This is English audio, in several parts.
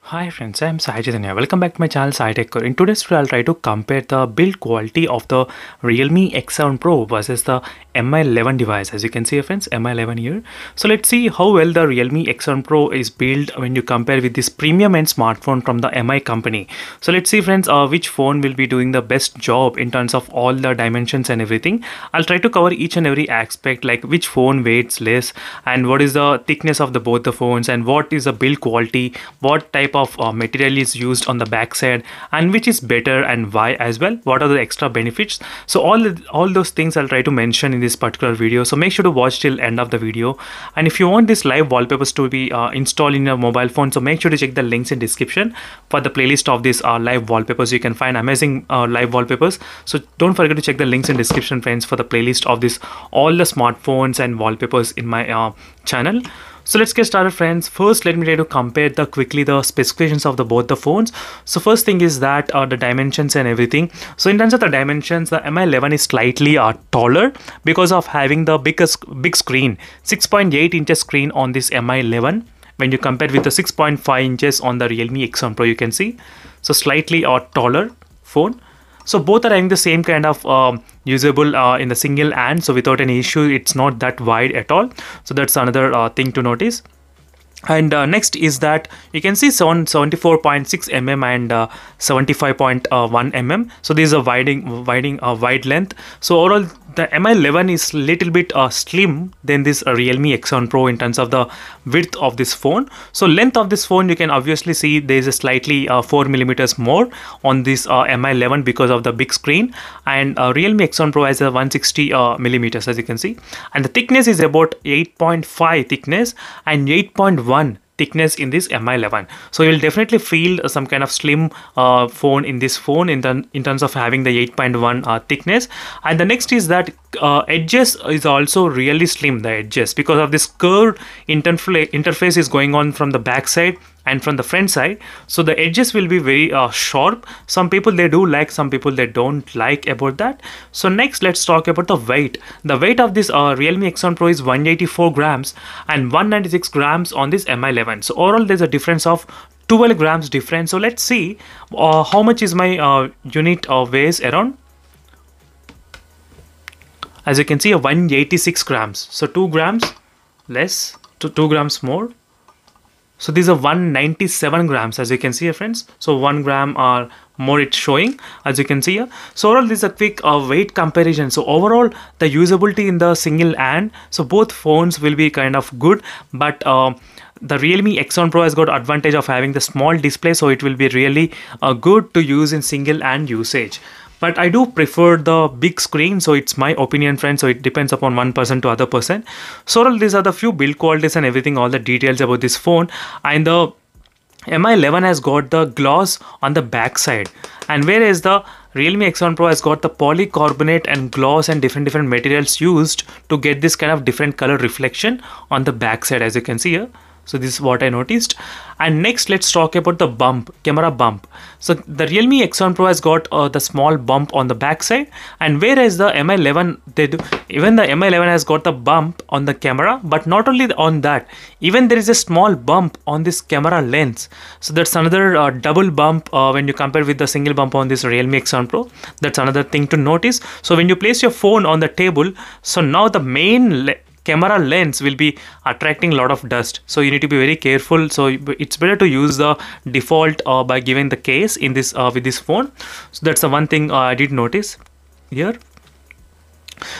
Hi friends, I am Sai Chaitanya. Welcome back to my channel Sai Tech Core. In today's video, I'll try to compare the build quality of the Realme X7 Pro versus the Mi11 device. As you can see, friends, Mi11 here. So let's see how well the Realme X7 Pro is built when you compare with this premium end smartphone from the Mi company. So let's see, friends, which phone will be doing the best job in terms of all the dimensions and everything. I'll try to cover each and every aspect, like which phone weighs less and what is the thickness of both the phones and what is the build quality, what type of material is used on the backside and which is better and why as well, what are the extra benefits. So all those things I'll try to mention in this particular video, so make sure to watch till end of the video. And if you want this live wallpapers to be installed in your mobile phone, so make sure to check the links in description for the playlist of this live wallpapers. You can find amazing live wallpapers, so don't forget to check the links in description, friends, for the playlist of this all the smartphones and wallpapers in my channel. So let's get started, friends. First, let me try to compare quickly the specifications of both the phones. So first thing is that the dimensions and everything. So in terms of the dimensions, the Mi11 is slightly taller because of having the big screen, 6.8 inches screen on this Mi11. When you compare with the 6.5 inches on the Realme X7 Pro, you can see, so slightly taller phone. So both are having the same kind of usable in the single hand, so without any issue, it's not that wide at all. So that's another thing to notice. And next is that you can see 74.6 mm and 75.1 mm. So this is a wide length. So overall, the Mi11 is little bit slim than this Realme X7 Pro in terms of the width of this phone. So length of this phone, you can obviously see there is a slightly 4 millimeters more on this Mi11 because of the big screen, and Realme X7 Pro has a 160 millimeters, as you can see, and the thickness is about 8.5 thickness and 8.1 thickness in this Mi11. So you will definitely feel some kind of slim phone in this phone in terms of having the 8.1 thickness. And the next is that edges is also really slim, the edges, because of this curved interface is going on from the back side and from the front side. So the edges will be very sharp. Some people they do like, some people they don't like about that. So next, let's talk about the weight. The weight of this Realme X7 Pro is 184 grams and 196 grams on this Mi11. So overall, there's a difference of 12 grams difference. So let's see how much is my unit weighs around. As you can see, 186 grams. So 2 grams less to 2 grams more. So these are 197 grams, as you can see here, friends. So 1 gram more it's showing, as you can see here. So overall, this is a quick weight comparison. So overall, the usability in the single hand, so both phones will be kind of good, but the Realme X7 Pro has got advantage of having the small display, so it will be really good to use in single hand usage. But I do prefer the big screen, so it's my opinion, friends. So it depends upon one person to other person. So these are the few build qualities and everything, all the details about this phone. And the Mi11 has got the gloss on the back side, and whereas the Realme X7 Pro has got the polycarbonate and gloss and different materials used to get this kind of different color reflection on the back side, as you can see here. So this is what I noticed. And next, let's talk about the camera bump. So the Realme X7 Pro has got the small bump on the back side, and whereas the Mi11, even the Mi11 has got the bump on the camera, but not only on that, even there is a small bump on this camera lens. So that's another double bump when you compare with the single bump on this Realme X7 Pro. That's another thing to notice. So when you place your phone on the table, so now the main camera lens will be attracting a lot of dust, so you need to be very careful. So it's better to use the default by giving the case in this with this phone. So that's the one thing I did notice here.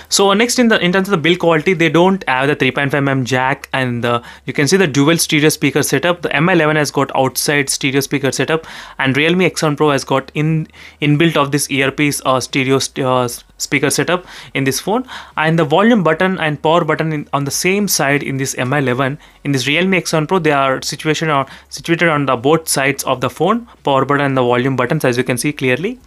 So next, in terms of the build quality, they don't have the 3.5mm jack, and you can see the dual stereo speaker setup. The Mi11 has got outside stereo speaker setup, and Realme X7 Pro has got inbuilt of this earpiece stereo speaker setup in this phone. And the volume button and power button on the same side in this Mi11. In this Realme X7 Pro, they are situated on the both sides of the phone, power button and the volume buttons, as you can see clearly.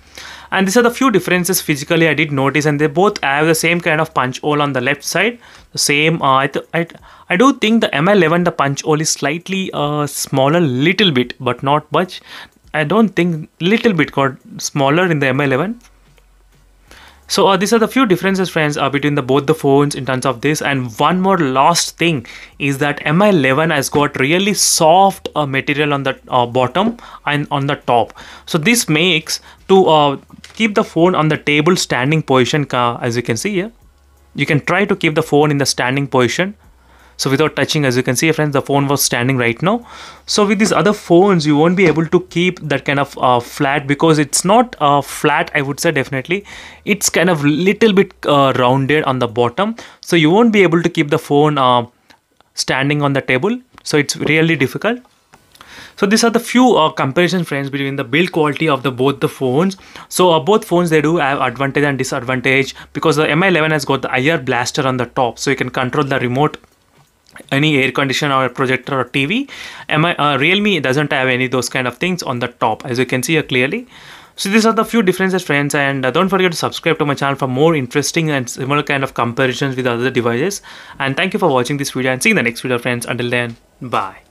And these are the few differences physically I did notice, and they both have the same kind of punch hole on the left side. The same, I do think the Mi11, the punch hole is slightly smaller, little bit, but not much. I don't think, little bit got smaller in the Mi11. So these are the few differences, friends, between both the phones in terms of this. And one more last thing is that Mi11 has got really soft material on the bottom and on the top. So this makes to keep the phone on the table standing position, as you can see here. You can try to keep the phone in the standing position. So without touching, as you can see, friends, the phone was standing right now. So with these other phones, you won't be able to keep that kind of flat, because it's not flat, I would say. Definitely it's kind of little bit rounded on the bottom, so you won't be able to keep the phone standing on the table. So it's really difficult. So these are the few comparison, friends, between the build quality of both the phones. So both phones, they do have advantage and disadvantage, because the Mi11 has got the IR blaster on the top, so you can control the remote, any air conditioner or projector or TV. Realme doesn't have any of those kind of things on the top, as you can see here clearly. So these are the few differences, friends, and don't forget to subscribe to my channel for more interesting and similar kind of comparisons with other devices. And thank you for watching this video, and see you in the next video, friends. Until then, bye.